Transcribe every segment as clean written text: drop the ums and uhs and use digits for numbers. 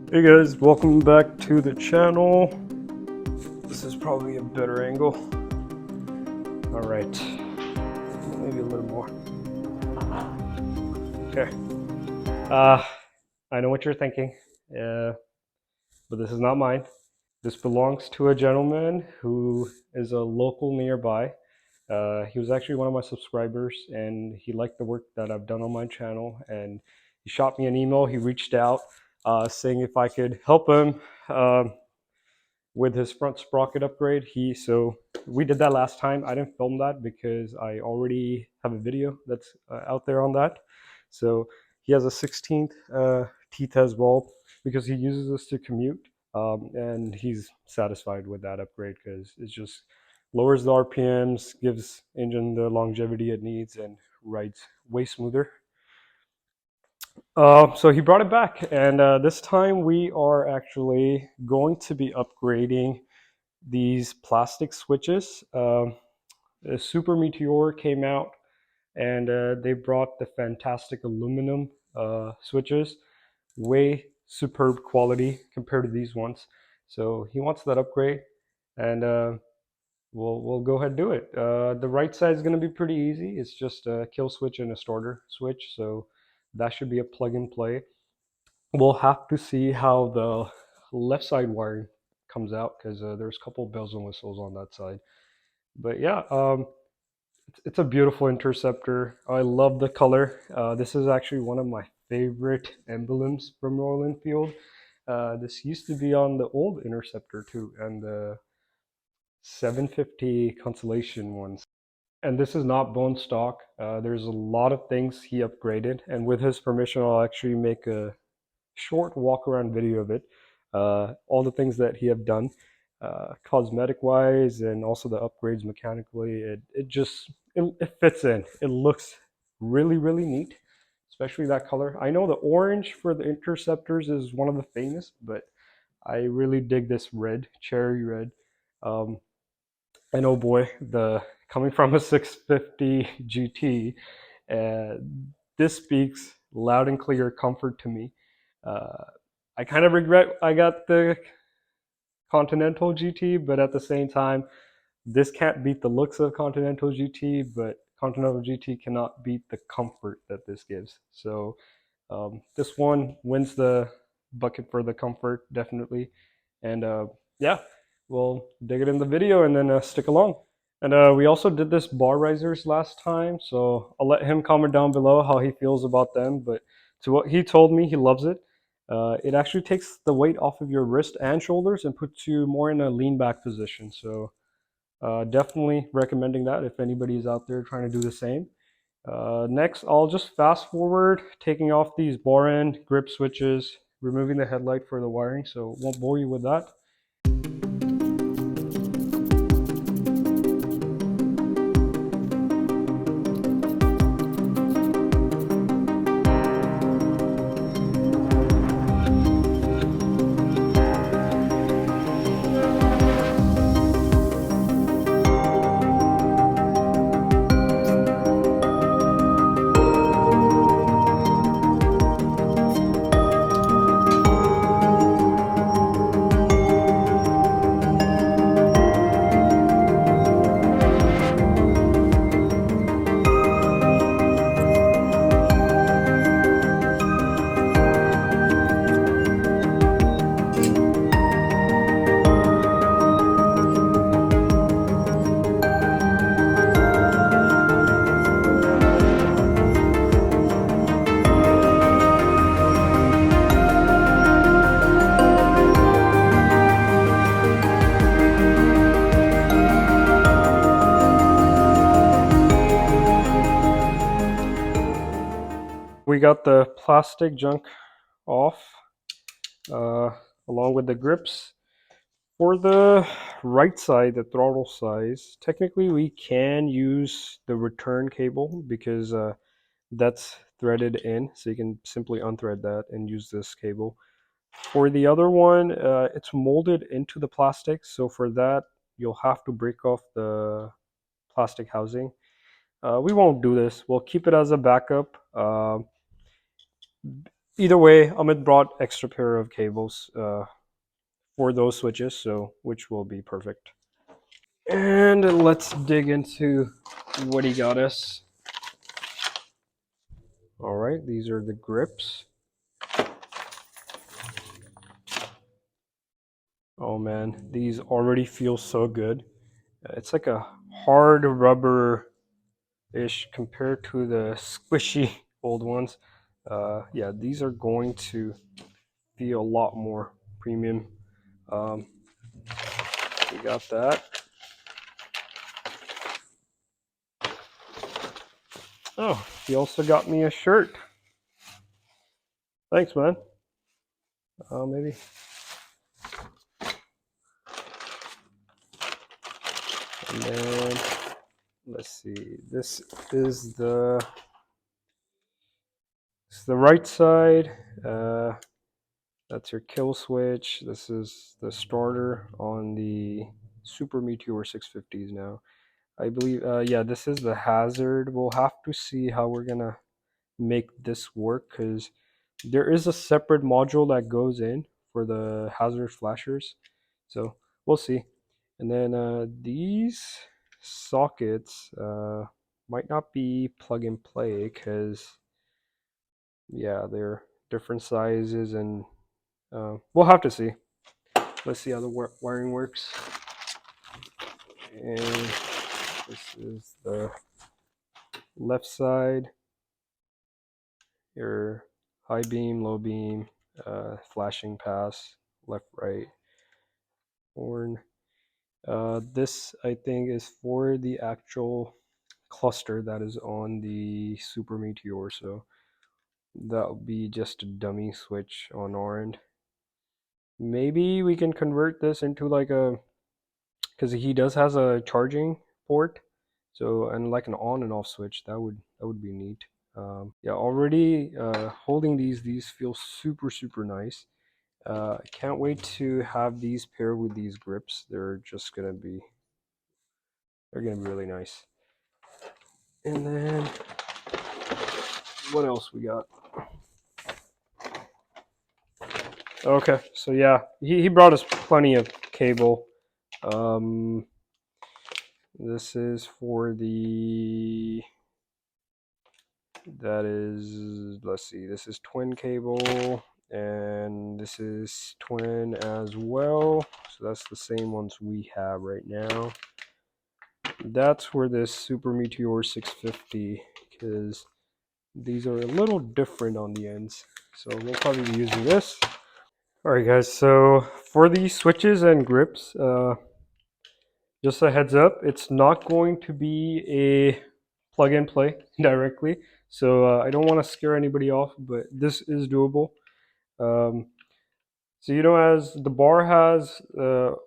Hey guys, welcome back to the channel. This is probably a better angle. All right, maybe a little more. Okay. I know what you're thinking, but this is not mine. This belongs to a gentleman who is a local nearby. He was actually one of my subscribers, and he liked the work that I've done on my channel. And he shot me an email. He reached out, saying if I could help him. With his front sprocket upgrade. So we did that last time. I didn't film that because I already have a video that's out there on that. So he has a 16th teeth as well because he uses this to commute, and he's satisfied with that upgrade because it just lowers the RPMs, gives engine the longevity it needs, and rides way smoother. So he brought it back, and this time we are actually going to be upgrading these plastic switches. The Super Meteor came out, and they brought the fantastic aluminum switches, way superb quality compared to these ones. So he wants that upgrade, and we'll go ahead and do it. The right side is going to be pretty easy. It's just a kill switch and a starter switch, so that should be a plug and play. We'll have to see how the left side wiring comes out because there's a couple bells and whistles on that side. But yeah, it's a beautiful interceptor. I love the color. This is actually one of my favorite emblems from Royal Enfield. This used to be on the old interceptor too, and the 750 Constellation ones. And this is not bone stock. There's a lot of things he upgraded, and with his permission, I'll actually make a short walk around video of it. All the things that he have done, cosmetic wise, and also the upgrades mechanically. It fits in. It looks really neat, especially that color. I know the orange for the interceptors is one of the famous, but I really dig this red, cherry red. Um, and oh boy, the coming from a 650 GT, uh, this speaks loud and clear comfort to me. Uh, I kind of regret I got the Continental GT, but at the same time, this can't beat the looks of Continental GT, but Continental GT cannot beat the comfort that this gives. So this one wins the bucket for the comfort, definitely. And yeah, we'll dig it in the video and then stick along. And we also did this bar risers last time, so I'll let him comment down below how he feels about them. But to what he told me, he loves it. It actually takes the weight off of your wrist and shoulders and puts you more in a lean back position. So definitely recommending that if anybody's out there trying to do the same. Next, I'll just fast forward, taking off these bar end grip switches, removing the headlight for the wiring, so won't bore you with that. We got the plastic junk off, uh, along with the grips. For the right side, the throttle size, technically we can use the return cable because that's threaded in, so you can simply unthread that and use this cable. For the other one, it's molded into the plastic, so for that you'll have to break off the plastic housing. We won't do this. We'll keep it as a backup. either way, Amit brought extra pair of cables for those switches, so which will be perfect. And let's dig into what he got us. All right, these are the grips. Oh man, these already feel so good. It's like a hard rubber-ish compared to the squishy old ones. Yeah, these are going to feel a lot more premium. Um, we got that. Oh, he also got me a shirt. Thanks, man. Maybe. And then let's see. This is the right side. That's your kill switch. This is the starter on the Super Meteor 650s now. I believe, yeah, this is the hazard. We'll have to see how we're gonna make this work because there is a separate module that goes in for the hazard flashers. So we'll see. And then these sockets might not be plug and play because, yeah, they're different sizes and we'll have to see. Let's see how the wiring works. And this is the left side, your high beam, low beam, flashing pass, left, right, horn. This, I think, is for the actual cluster that is on the Super Meteor, so that'll be just a dummy switch on our end. Maybe we can convert this into like a, because he does has a charging port, so and like an on and off switch. That would be neat. Yeah, already holding these feel super nice. I can't wait to have these paired with these grips. They're gonna be really nice. And then what else we got? Okay, so yeah, he brought us plenty of cable. Um, this is for the, that is, let's see, this is twin cable, and this is twin as well. So that's the same ones we have right now. That's for this Super Meteor 650 because these are a little different on the ends. So we'll probably be using this. Alright guys, so for the switches and grips, just a heads up, it's not going to be a plug and play directly. So I don't want to scare anybody off, but this is doable. Um, so as the bar has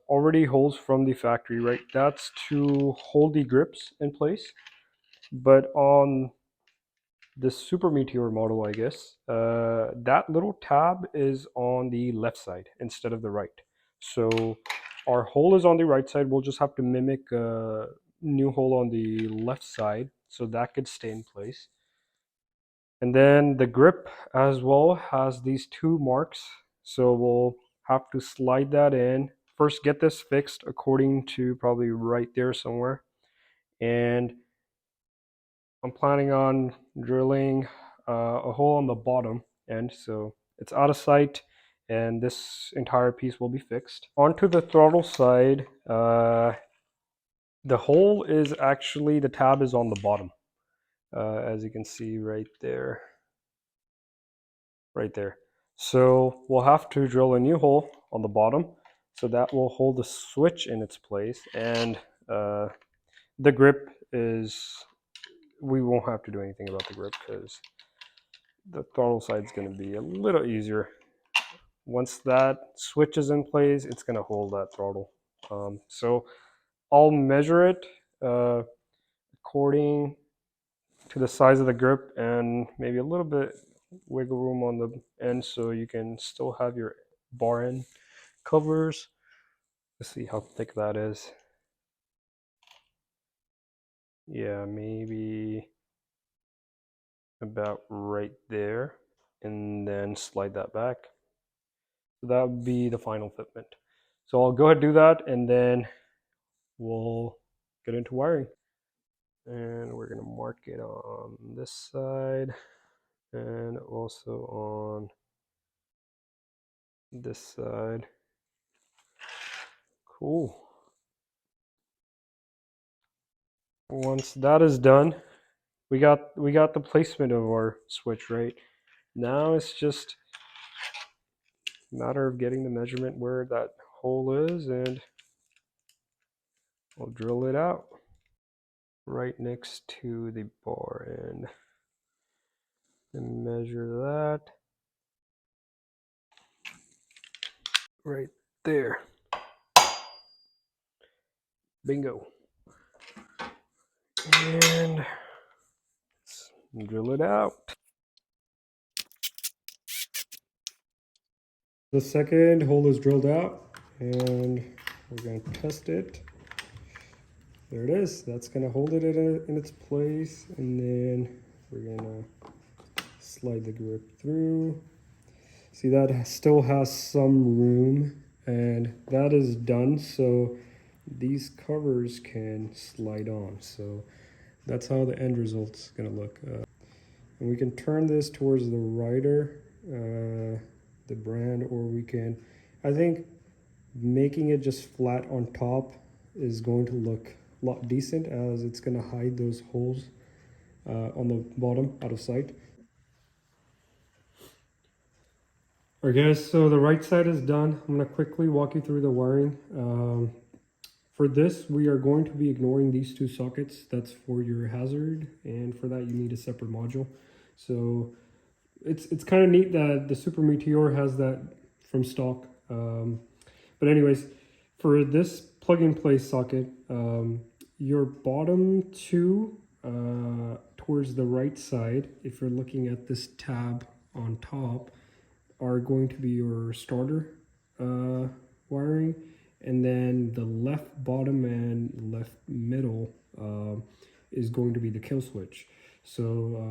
already holes from the factory, right? That's to hold the grips in place. But on the Super Meteor model, I guess, that little tab is on the left side instead of the right. So our hole is on the right side. We'll just have to mimic a new hole on the left side so that could stay in place. And then the grip as well has these two marks. So we'll have to slide that in. First, get this fixed according to probably right there somewhere. And I'm planning on drilling a hole on the bottom end so it's out of sight and this entire piece will be fixed. Onto the throttle side, the hole is actually, the tab is on the bottom, as you can see right there. Right there. So we'll have to drill a new hole on the bottom so that will hold the switch in its place, and the grip is, we won't have to do anything about the grip because the throttle side is going to be a little easier. Once that switch is in place, it's going to hold that throttle. So I'll measure it according to the size of the grip and maybe a little bit wiggle room on the end so you can still have your bar end covers. Let's see how thick that is. Yeah, maybe about right there. and then slide that back. So that would be the final fitment. So I'll go ahead and do that, and then we'll get into wiring. And we're going to mark it on this side and also on this side. Cool. Once that is done, we got the placement of our switch right. Now it's just a matter of getting the measurement where that hole is, and we'll drill it out right next to the bar end and measure that right there. Bingo. And let's drill it out. The second hole is drilled out, and we're going to test it. There it is. That's going to hold it in its place, and then we're going to slide the grip through. See, that still has some room, and that is done, so these covers can slide on. So that's how the end result's going to look. And we can turn this towards the rider, the brand, or we can, I think making it just flat on top is going to look a lot decent, as it's going to hide those holes on the bottom out of sight. Alright guys, so the right side is done. I'm going to quickly walk you through the wiring. For this, we are going to be ignoring these two sockets. That's for your hazard, and for that you need a separate module. So it's kind of neat that the Super Meteor has that from stock. But anyways, for this plug-and-play socket, your bottom two towards the right side, if you're looking at this tab on top, are going to be your starter wiring, and then the left bottom and left middle is going to be the kill switch. So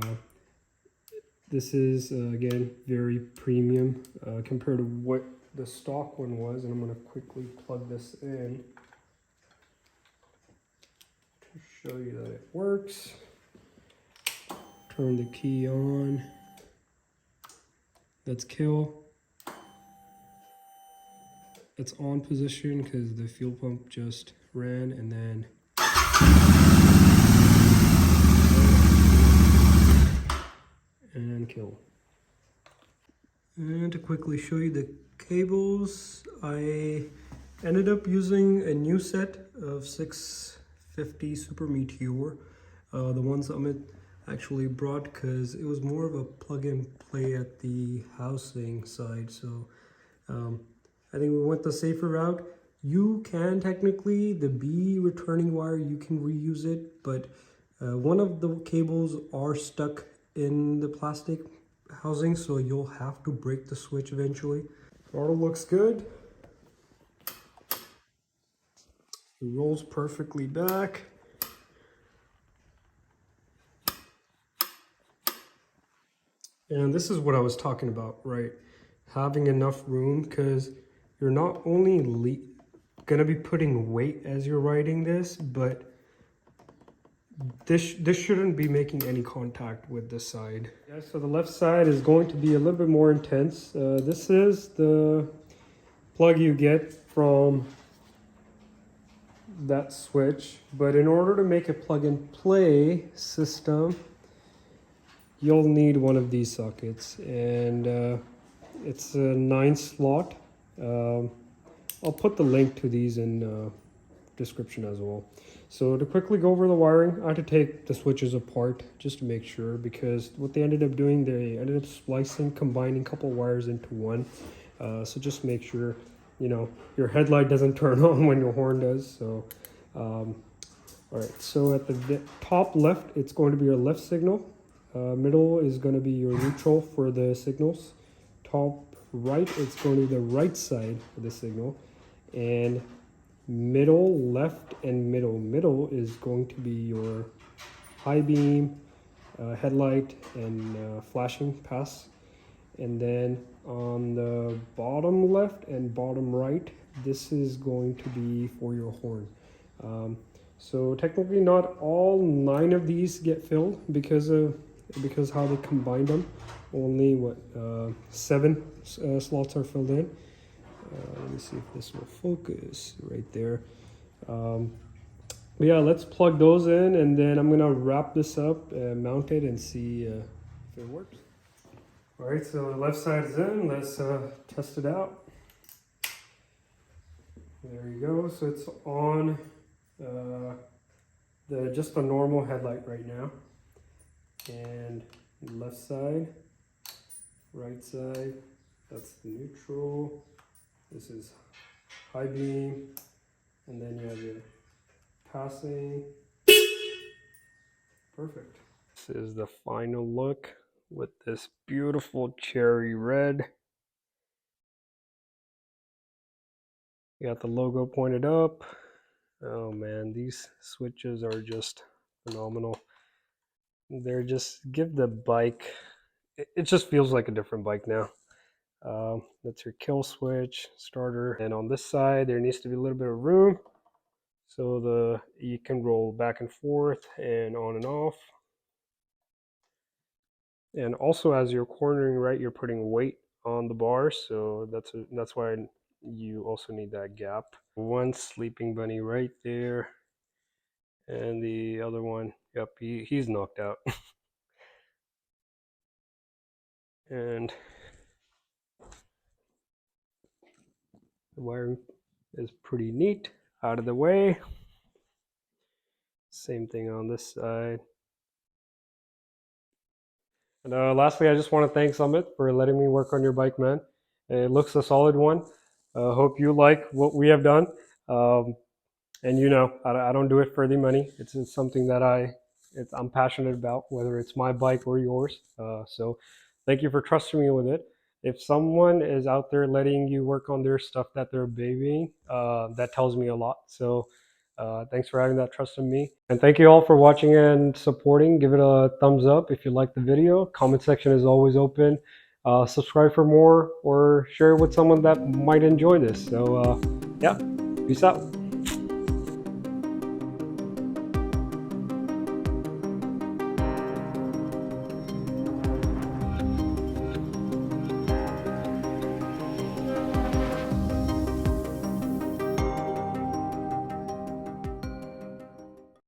this is again very premium compared to what the stock one was, and I'm going to quickly plug this in to show you that it works. Turn the key on. That's kill. It's on position because the fuel pump just ran, and then and kill. And to quickly show you the cables, I ended up using a new set of 650 Super Meteor, the ones Amit actually brought, because it was more of a plug and play at the housing side. So I think we went the safer route. You can technically, the B returning wire, you can reuse it, but one of the cables are stuck in the plastic housing, so you'll have to break the switch eventually. Throttle looks good. It rolls perfectly back. And this is what I was talking about, right? Having enough room, because you're not only gonna be putting weight as you're riding this, but this shouldn't be making any contact with this side. Yeah, so the left side is going to be a little bit more intense. This is the plug you get from that switch, but in order to make a plug and play system, you'll need one of these sockets, and it's a 9-slot. I'll put the link to these in description as well. So to quickly go over the wiring, I had to take the switches apart just to make sure, because what they ended up doing, they ended up splicing, combining a couple wires into one. So just make sure, you know, your headlight doesn't turn on when your horn does. So all right, so at the top left, it's going to be your left signal. Middle is going to be your neutral for the signals. Top right, it's going to be the right side of the signal. And middle, left, and middle is going to be your high beam, headlight, and flashing pass. And then on the bottom left and bottom right, this is going to be for your horn. So technically not all 9 of these get filled because how they combined them. Only what 7 slots are filled in. Let me see if this will focus right there. But yeah, let's plug those in, and then I'm gonna wrap this up, mount it, and see if it works. All right, so the left side is in. Let's test it out. There you go. So it's on just the normal headlight right now, and left side, right side. That's the neutral. This is high beam, and then you have your passing. Perfect. This is the final look with this beautiful cherry red. You got the logo pointed up. Oh man, these switches are just phenomenal. They're just give the bike, it just feels like a different bike now. That's your kill switch, starter, and on this side there needs to be a little bit of room so you can roll back and forth and on and off. And also as you're cornering right, you're putting weight on the bar, so that's why you also need that gap. One sleeping bunny right there, and the other one, yep, he's knocked out. And the wiring is pretty neat, out of the way. Same thing on this side. And lastly, I just want to thank Summit for letting me work on your bike, man. It looks a solid one. Hope you like what we have done. And you know, I don't do it for the money. It's something that I'm passionate about, whether it's my bike or yours. So thank you for trusting me with it. If someone is out there letting you work on their stuff that they're babying, that tells me a lot. So thanks for having that trust in me. And thank you all for watching and supporting. Give it a thumbs up if you liked the video. Comment section is always open. Subscribe for more or share it with someone that might enjoy this. So yeah, peace out.